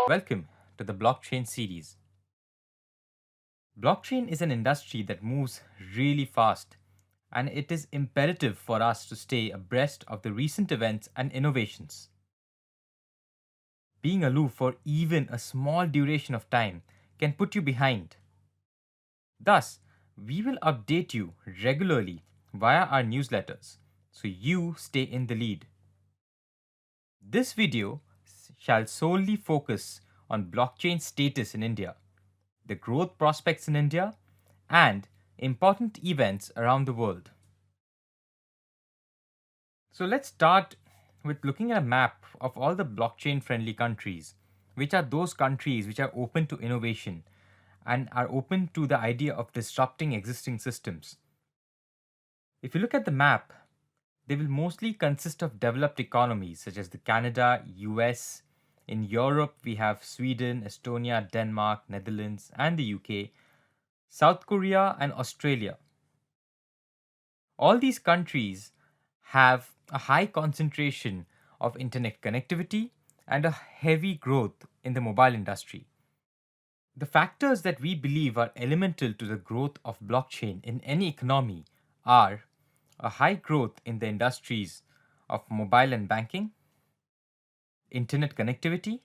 Welcome to the blockchain series. Blockchain is an industry that moves really fast, and it is imperative for us to stay abreast of the recent events and innovations. Being aloof for even a small duration of time can put you behind. Thus, we will update you regularly via our newsletters so you stay in the lead. This video shall solely focus on blockchain status in India, the growth prospects in India, and important events around the world. So let's start with looking at a map of all the blockchain friendly countries, which are those countries which are open to innovation and are open to the idea of disrupting existing systems. If you look at the map, they will mostly consist of developed economies such as the Canada, US. In Europe, we have Sweden, Estonia, Denmark, Netherlands, and the UK, South Korea, and Australia. All these countries have a high concentration of internet connectivity and a heavy growth in the mobile industry. The factors that we believe are elemental to the growth of blockchain in any economy are a high growth in the industries of mobile and banking, internet connectivity,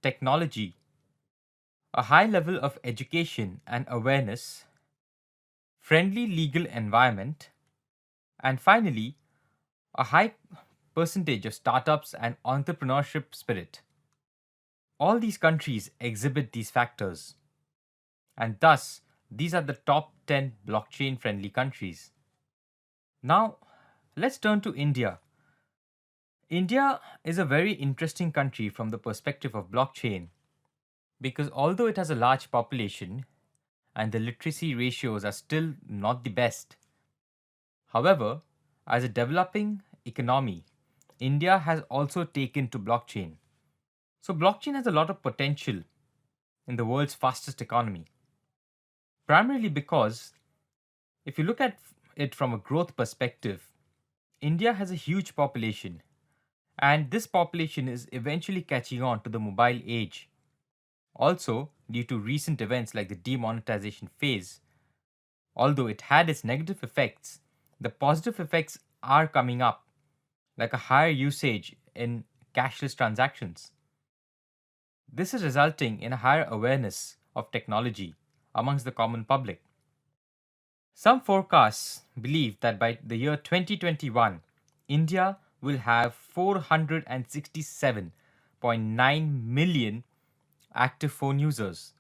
technology, a high level of education and awareness, friendly legal environment, and finally, a high percentage of startups and entrepreneurship spirit. All these countries exhibit these factors, and thus, these are the top 10 blockchain friendly countries. Now, let's turn to India. India is a very interesting country from the perspective of blockchain because although it has a large population and the literacy ratios are still not the best, however, as a developing economy, India has also taken to blockchain. So, blockchain has a lot of potential in the world's fastest economy, primarily because if you look at it from a growth perspective, India has a huge population, and this population is eventually catching on to the mobile age. Also, due to recent events like the demonetization phase, although it had its negative effects, the positive effects are coming up, like a higher usage in cashless transactions. This is resulting in a higher awareness of technology amongst the common public. Some forecasts believe that by the year 2021, India will have 467.9 million active phone users.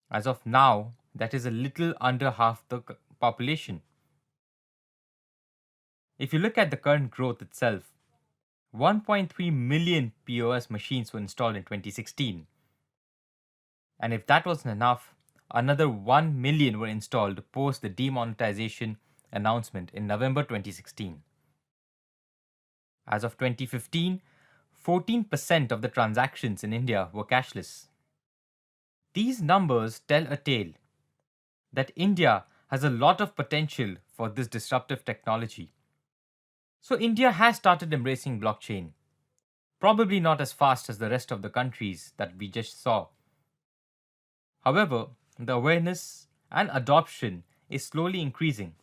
As of now, that is a little under half the population. If you look at the current growth itself, 1.3 million POS machines were installed in 2016. And if that wasn't enough, another 1 million were installed post the demonetization announcement in November 2016. As of 2015, 14% of the transactions in India were cashless. These numbers tell a tale that India has a lot of potential for this disruptive technology. So, India has started embracing blockchain, probably not as fast as the rest of the countries that we just saw. However, the awareness and adoption is slowly increasing.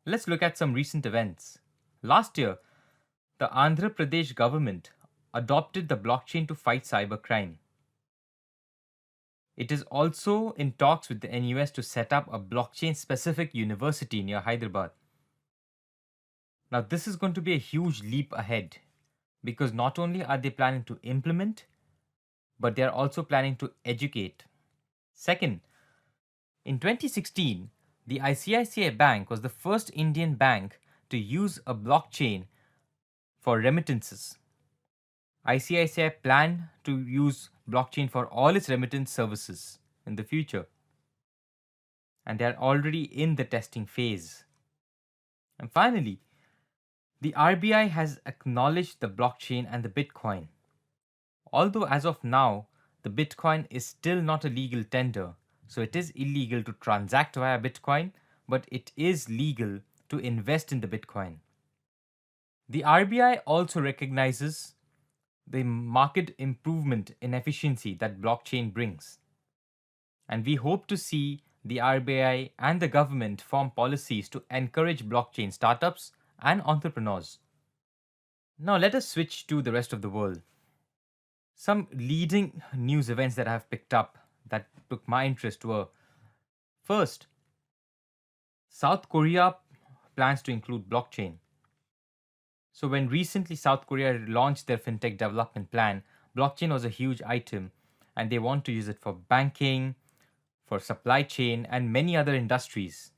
Let's look at some recent events. Last year, the Andhra Pradesh government adopted the blockchain to fight cybercrime. It is also in talks with the NUS to set up a blockchain specific university near Hyderabad. Now, this is going to be a huge leap ahead because not only are they planning to implement, but they are also planning to educate. Second, in 2016, the ICICI Bank was the first Indian bank to use a blockchain for remittances. ICICI planned to use blockchain for all its remittance services in the future, and they are already in the testing phase. And finally, the RBI has acknowledged the blockchain and the Bitcoin. Although, as of now, the Bitcoin is still not a legal tender, so it is illegal to transact via Bitcoin, but it is legal to invest in the Bitcoin. The RBI also recognizes the market improvement in efficiency that blockchain brings. And we hope to see the RBI and the government form policies to encourage blockchain startups and entrepreneurs. Now, let us switch to the rest of the world. Some leading news events that I have picked up that took my interest were: first, South Korea plans to include blockchain. So, when recently South Korea launched their fintech development plan, blockchain was a huge item, and they want to use it for banking, for supply chain, and many other industries.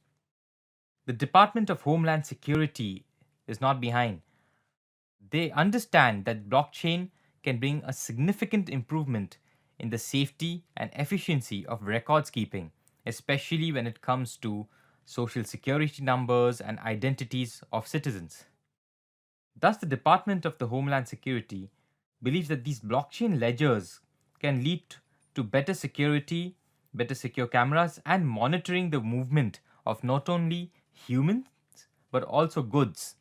The Department of Homeland Security is not behind. They understand that blockchain can bring a significant improvement in the safety and efficiency of records keeping, especially when it comes to social security numbers and identities of citizens. Thus, the Department of the Homeland Security believes that these blockchain ledgers can lead to better security, better secure cameras, and monitoring the movement of not only humans but also goods.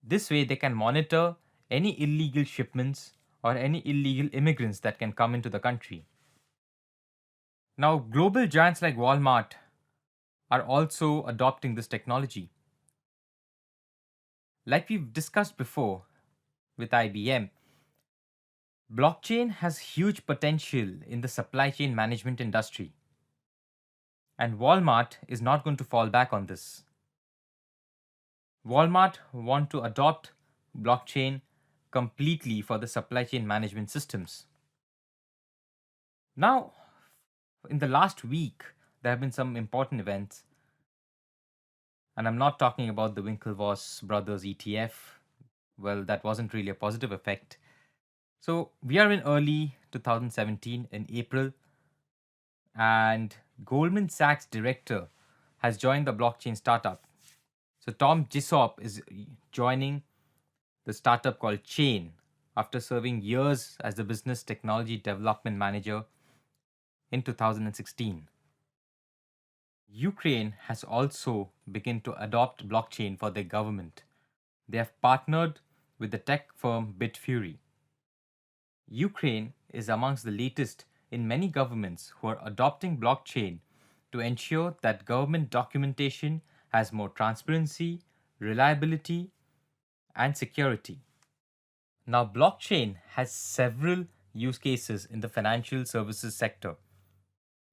This way, they can monitor any illegal shipments or any illegal immigrants that can come into the country. Now, global giants like Walmart are also adopting this technology. Like we've discussed before with IBM, blockchain has huge potential in the supply chain management industry. And Walmart is not going to fall back on this. Walmart want to adopt blockchain completely for the supply chain management systems. Now, in the last week, there have been some important events, and I'm not talking about the Winklevoss Brothers ETF. Well, that wasn't really a positive effect. So, we are in early 2017 in April, and Goldman Sachs director has joined the blockchain startup. So, Tom Jessop is joining the startup called Chain after serving years as the business technology development manager in 2016. Ukraine has also begun to adopt blockchain for their government. They have partnered with the tech firm Bitfury. Ukraine is amongst the latest in many governments who are adopting blockchain to ensure that government documentation has more transparency, reliability, and security. Now, blockchain has several use cases in the financial services sector.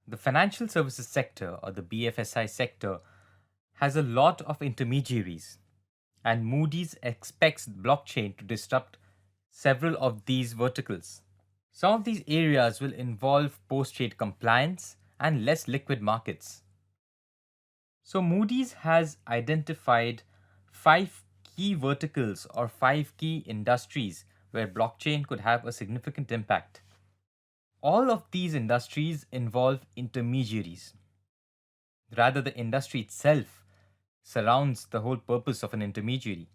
The financial services sector, or the BFSI sector, has a lot of intermediaries, and Moody's expects blockchain to disrupt several of these verticals. Some of these areas will involve post trade compliance and less liquid markets. So, Moody's has identified five key verticals or five key industries where blockchain could have a significant impact. All of these industries involve intermediaries. Rather, the industry itself surrounds the whole purpose of an intermediary.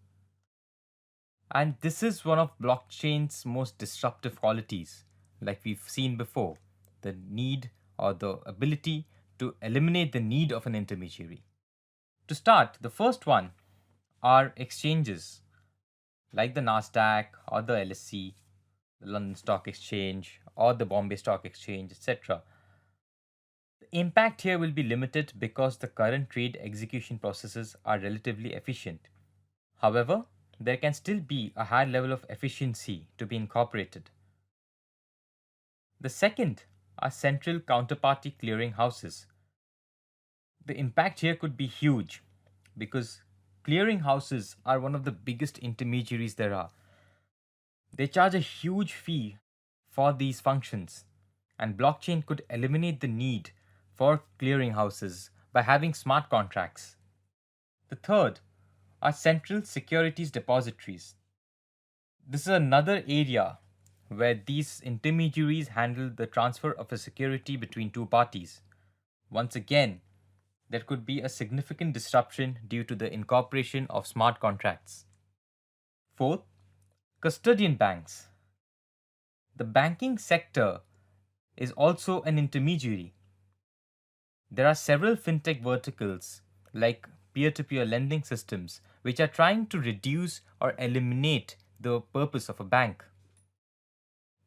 And this is one of blockchain's most disruptive qualities, like we've seen before, the need or the ability to eliminate the need of an intermediary. To start, the first one are exchanges like the NASDAQ or the LSE, the London Stock Exchange or the Bombay Stock Exchange, etc. The impact here will be limited because the current trade execution processes are relatively efficient. However, there can still be a high level of efficiency to be incorporated. The second are central counterparty clearing houses. The impact here could be huge because clearing houses are one of the biggest intermediaries there are. They charge a huge fee for these functions, and blockchain could eliminate the need for clearing houses by having smart contracts. The third are central securities depositories. This is another area where these intermediaries handle the transfer of a security between two parties. Once again, there could be a significant disruption due to the incorporation of smart contracts. Fourth, custodian banks. The banking sector is also an intermediary. There are several fintech verticals like peer to peer lending systems which are trying to reduce or eliminate the purpose of a bank.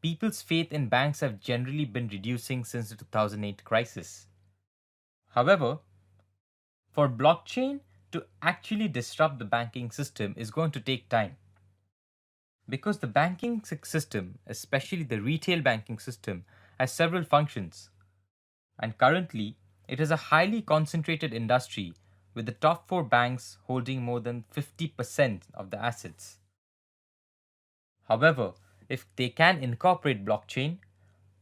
people's faith in banks have generally been reducing since the 2008 crisis. However, for blockchain to actually disrupt the banking system is going to take time because the banking system, especially the retail banking system, has several functions. And currently, it is a highly concentrated industry with the top 4 banks holding more than 50% of the assets. However, if they can incorporate blockchain,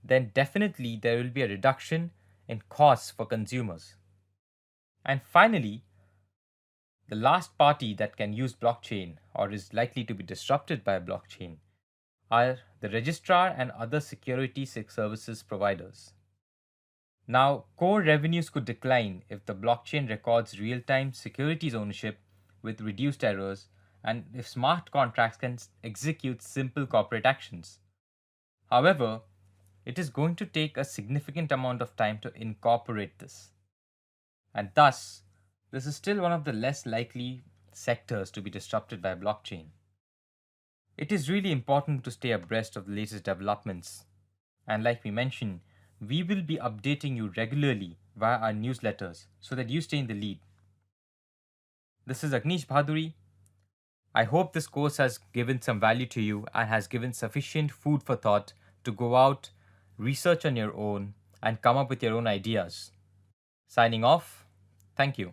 then definitely there will be a reduction in costs for consumers. And finally, the last party that can use blockchain or is likely to be disrupted by blockchain are the registrar and other security services providers. Now, core revenues could decline if the blockchain records real time securities ownership with reduced errors and if smart contracts can execute simple corporate actions. However, it is going to take a significant amount of time to incorporate this. And thus, this is still one of the less likely sectors to be disrupted by blockchain. It is really important to stay abreast of the latest developments. And like we mentioned, we will be updating you regularly via our newsletters so that you stay in the lead. This is Agnish Bhaduri. I hope this course has given some value to you and has given sufficient food for thought to go out, research on your own, and come up with your own ideas. Signing off, thank you.